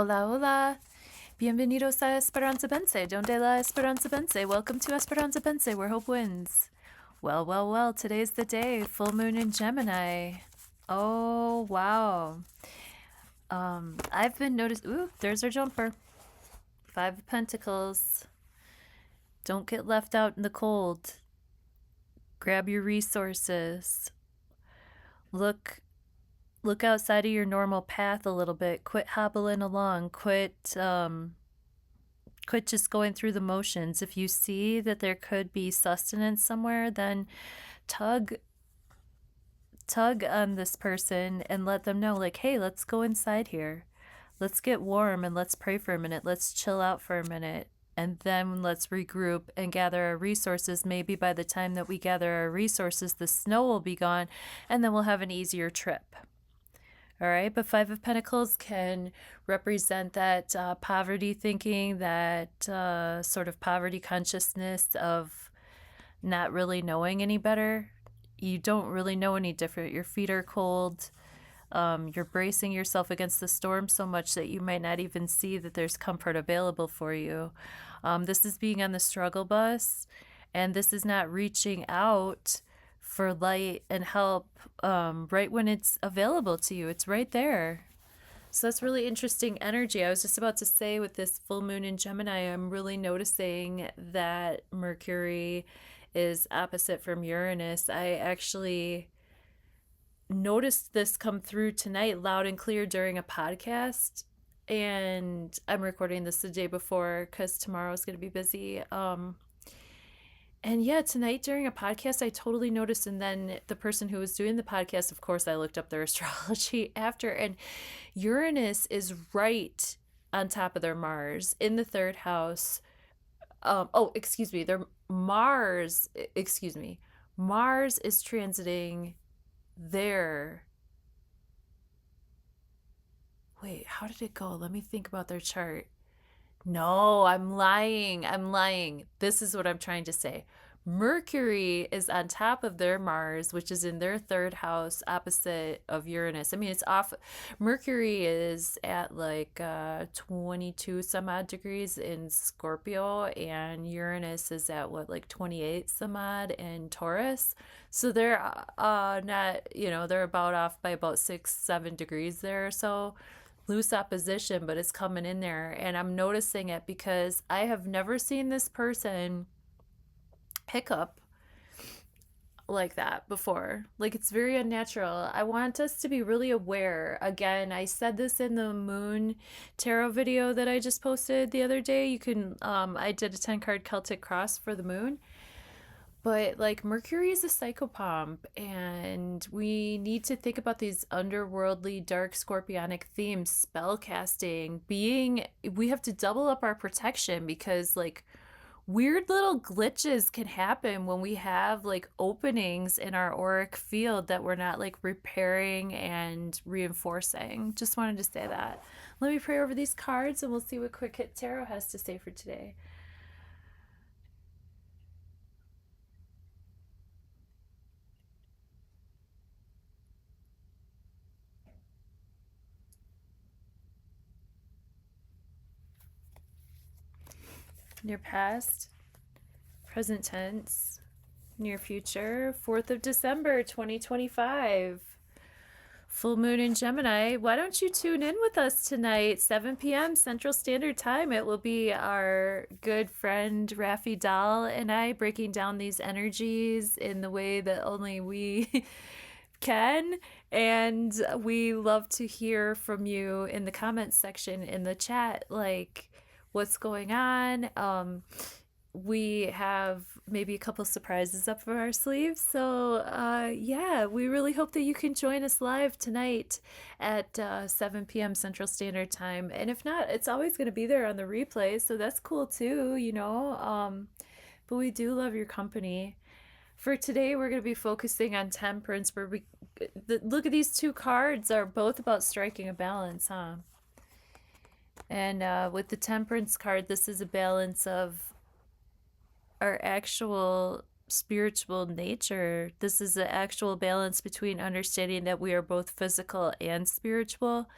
Hola, hola. Bienvenidos a Esperanza Pense. Donde la Esperanza Pense. Welcome to Esperanza Pense, where hope wins. Well, well, well, today's the day. Full moon in Gemini. Oh, wow. I've been noticed. Ooh, there's our jumper. 5 of Pentacles. Don't get left out in the cold. Grab your resources. Look outside of your normal path a little bit. Quit hobbling along. Quit just going through the motions. If you see that there could be sustenance somewhere, then tug on this person and let them know, like, hey, let's go inside here. Let's get warm and let's pray for a minute. Let's chill out for a minute. And then let's regroup and gather our resources. Maybe by the time that we gather our resources, the snow will be gone, and then we'll have an easier trip. All right, but 5 of Pentacles can represent that poverty thinking, that sort of poverty consciousness of not really knowing any better. You don't really know any different. Your feet are cold. You're bracing yourself against the storm so much that you might not even see that there's comfort available for you. This is being on the struggle bus, and this is not reaching out for light and help right when it's available to you. It's right there. So that's really interesting energy. I was just about to say, with this full moon in Gemini, I'm really noticing that Mercury is opposite from Uranus. I actually noticed this come through tonight loud and clear during a podcast, and I'm recording this the day before because tomorrow is going to be busy. And yeah, tonight during a podcast, I totally noticed. And then the person who was doing the podcast, of course, I looked up their astrology after, and Uranus is right on top of their Mars in the 3rd house. Their Mars is transiting there. Wait, how did it go? Let me think about their chart. No, I'm lying. This is what I'm trying to say. Mercury is on top of their Mars, which is in their 3rd house, opposite of Uranus. I mean, it's off. Mercury is at like 22 some odd degrees in Scorpio, and Uranus is at what, like 28 some odd in Taurus. So they're not, they're about off by about 6-7 degrees there. So loose opposition, but it's coming in there, and I'm noticing it because I have never seen this person pick up like that before. Like, it's very unnatural. I want us to be really aware. Again, I said this in the moon tarot video that I just posted the other day. You can I did a 10-card Celtic cross for the moon. But like, Mercury is a psychopomp, and we need to think about these underworldly, dark, scorpionic themes, spell casting, we have to double up our protection, because like weird little glitches can happen when we have like openings in our auric field that we're not like repairing and reinforcing. Just wanted to say that. Let me pray over these cards, and we'll see what KWIK HIT Tarot has to say for today. Your past, present tense, near future, 4th of December 2025. Full moon in Gemini. Why don't you tune in with us tonight, 7 p.m. Central Standard Time? It will be our good friend Rafi Dahl and I breaking down these energies in the way that only we can. And we love to hear from you in the comments section in the chat, like, what's going on. We have maybe a couple surprises up for our sleeves. So yeah, we really hope that you can join us live tonight at 7 p.m. Central Standard Time. And if not, it's always going to be there on the replay, so that's cool too, but we do love your company. For today, we're going to be focusing on temperance, where look at these 2 cards are both about striking a balance, huh? And with the temperance card, this is a balance of our actual spiritual nature. This is an actual balance between understanding that we are both physical and spiritual.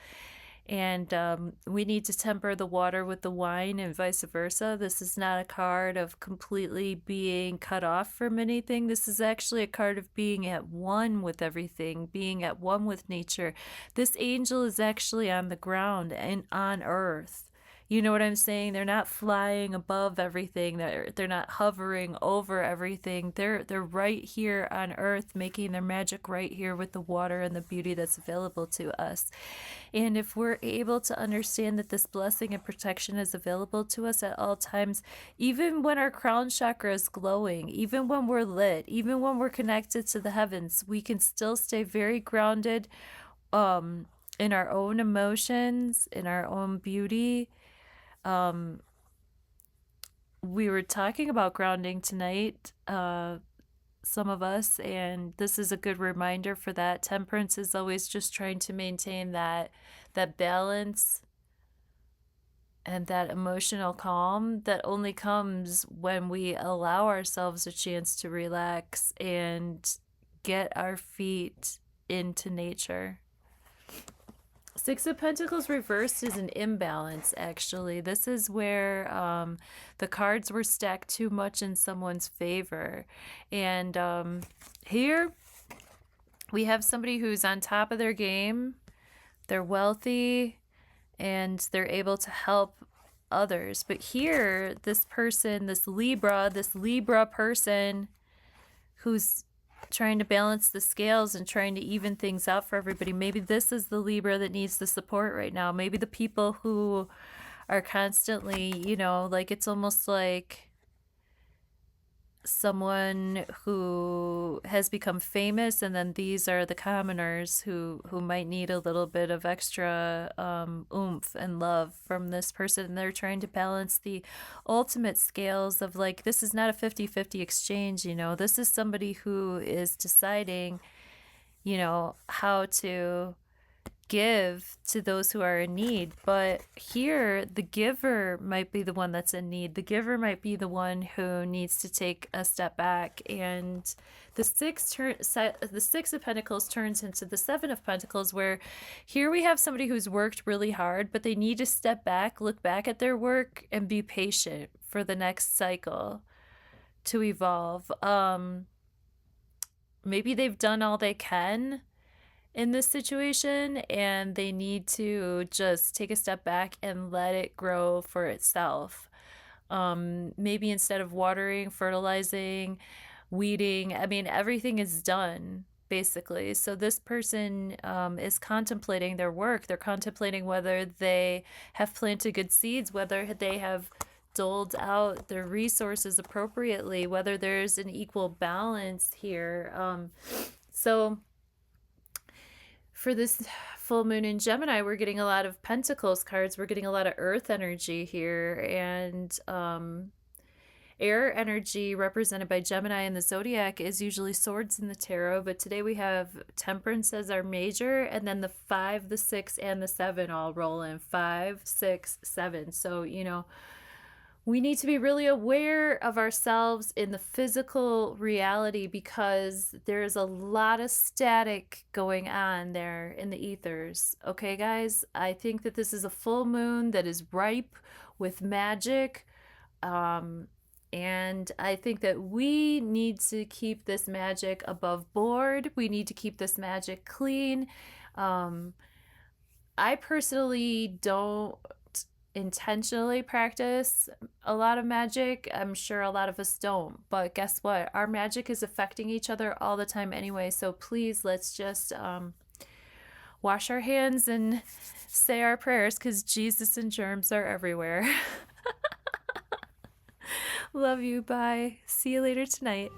And we need to temper the water with the wine and vice versa. This is not a card of completely being cut off from anything. This is actually a card of being at one with everything, being at one with nature. This angel is actually on the ground and on earth. You know what I'm saying? They're not flying above everything. They're not hovering over everything. They're right here on earth, making their magic right here with the water and the beauty that's available to us. And if we're able to understand that this blessing and protection is available to us at all times, even when our crown chakra is glowing, even when we're lit, even when we're connected to the heavens, we can still stay very grounded in our own emotions, in our own beauty. We were talking about grounding tonight, some of us, and this is a good reminder for that. Temperance is always just trying to maintain that balance and that emotional calm that only comes when we allow ourselves a chance to relax and get our feet into nature. Six of Pentacles reversed is an imbalance, actually. This is where the cards were stacked too much in someone's favor. And here we have somebody who's on top of their game. They're wealthy and they're able to help others. But here, this person, this Libra person who's trying to balance the scales and trying to even things out for everybody. Maybe this is the Libra that needs the support right now. Maybe the people who are constantly, you know, like it's almost like someone who has become famous, and then these are the commoners who might need a little bit of extra oomph and love from this person. And they're trying to balance the ultimate scales of, like, this is not a 50-50 exchange, you know. This is somebody who is deciding, you know, how to give to those who are in need. But here, the giver might be the one that's in need. The giver might be the one who needs to take a step back. And the Six of Pentacles turns into the Seven of Pentacles, where here we have somebody who's worked really hard, but they need to step back, look back at their work, and be patient for the next cycle to evolve. Maybe they've done all they can in this situation, and they need to just take a step back and let it grow for itself. Maybe instead of watering, fertilizing, weeding, I mean, everything is done, basically. So this person is contemplating their work. They're contemplating whether they have planted good seeds, whether they have doled out their resources appropriately, whether there's an equal balance here. So for this full moon in Gemini, we're getting a lot of Pentacles cards. We're getting a lot of earth energy here, and air energy represented by Gemini in the zodiac is usually swords in the tarot. But today we have Temperance as our major, and then the 5, the 6, and the 7 all roll in. 5, 6, 7. So, you know, we need to be really aware of ourselves in the physical reality, because there's a lot of static going on there in the ethers. Okay, guys? I think that this is a full moon that is ripe with magic. And I think that we need to keep this magic above board. We need to keep this magic clean. I personally don't intentionally practice a lot of magic. I'm sure a lot of us don't, but guess what? Our magic is affecting each other all the time anyway. So please, let's just wash our hands and say our prayers, because Jesus and germs are everywhere. Love you. Bye. See you later tonight.